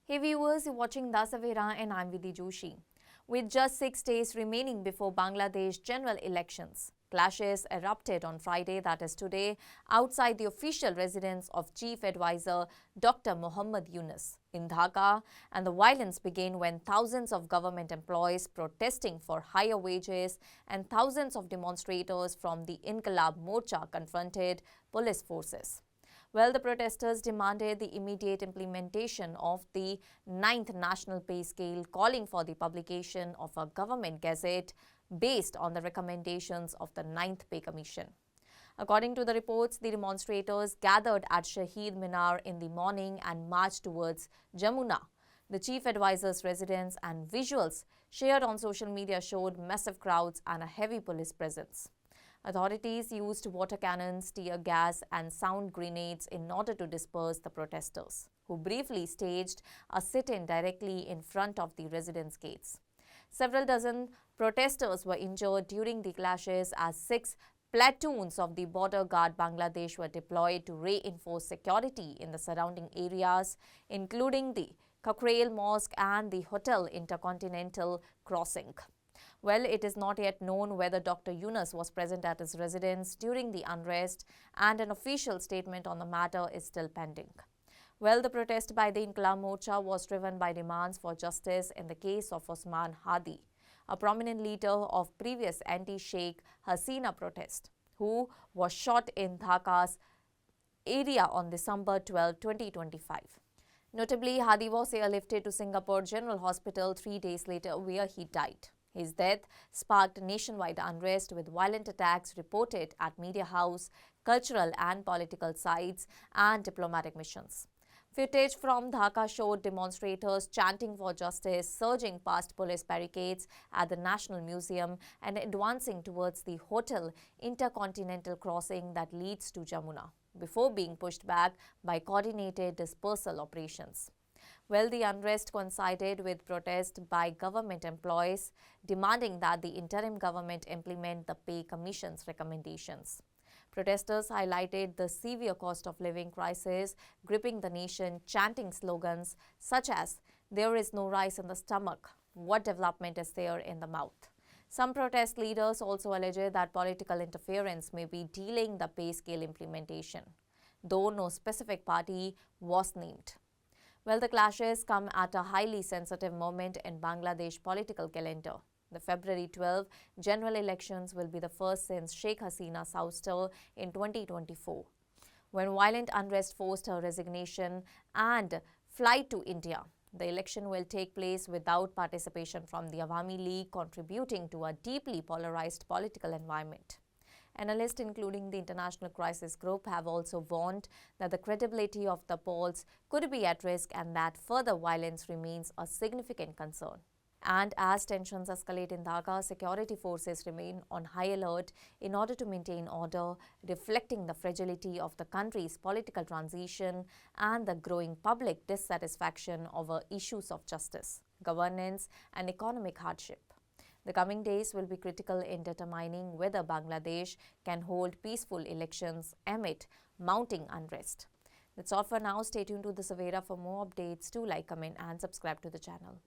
Hey viewers, you're watching The Savera and I'm Vidhi Joshi. With just 6 days remaining before Bangladesh general elections, clashes erupted on Friday, that is today, outside the official residence of Chief Advisor Dr. Mohammad Yunus in Dhaka, and the violence began when thousands of government employees protesting for higher wages and thousands of demonstrators from the Inqilab Morcha confronted police forces. Well, the protesters demanded the immediate implementation of the 9th National Pay Scale, calling for the publication of a government gazette based on the recommendations of the 9th Pay Commission. According to the reports, the demonstrators gathered at Shahid Minar in the morning and marched towards Jamuna, the chief advisor's residence, and visuals shared on social media showed massive crowds and a heavy police presence. Authorities used water cannons, tear gas and sound grenades in order to disperse the protesters, who briefly staged a sit-in directly in front of the residence gates. Several dozen protesters were injured during the clashes as 6 platoons of the border guard Bangladesh were deployed to reinforce security in the surrounding areas, including the Kakrail Mosque and the Hotel Intercontinental Crossing. Well, it is not yet known whether Dr. Yunus was present at his residence during the unrest, and an official statement on the matter is still pending. Well, the protest by the Inqilab Morcha was driven by demands for justice in the case of Osman Hadi, a prominent leader of previous anti-Sheikh Hasina protest, who was shot in Dhaka's area on December 12, 2025. Notably, Hadi was airlifted to Singapore General Hospital 3 days later, where he died. His death sparked nationwide unrest, with violent attacks reported at media house, cultural and political sites, and diplomatic missions. Footage from Dhaka showed demonstrators chanting for justice, surging past police barricades at the National Museum and advancing towards the Hotel Intercontinental Crossing that leads to Jamuna, before being pushed back by coordinated dispersal operations. Well, the unrest coincided with protests by government employees demanding that the interim government implement the Pay Commission's recommendations. Protesters highlighted the severe cost of living crisis gripping the nation, chanting slogans such as, "There is no rice in the stomach. What development is there in the mouth?" Some protest leaders also alleged that political interference may be delaying the pay scale implementation, though no specific party was named. Well, the clashes come at a highly sensitive moment in Bangladesh political calendar. The February 12 general elections will be the first since Sheikh Hasina's ouster in 2024, when violent unrest forced her resignation and flight to India. The election will take place without participation from the Awami League, contributing to a deeply polarized political environment. Analysts, including the International Crisis Group, have also warned that the credibility of the polls could be at risk and that further violence remains a significant concern. And as tensions escalate in Dhaka, security forces remain on high alert in order to maintain order, reflecting the fragility of the country's political transition and the growing public dissatisfaction over issues of justice, governance, and economic hardship. The coming days will be critical in determining whether Bangladesh can hold peaceful elections amid mounting unrest. That's all for now. Stay tuned to The Savera for more updates. Do like, comment and subscribe to the channel.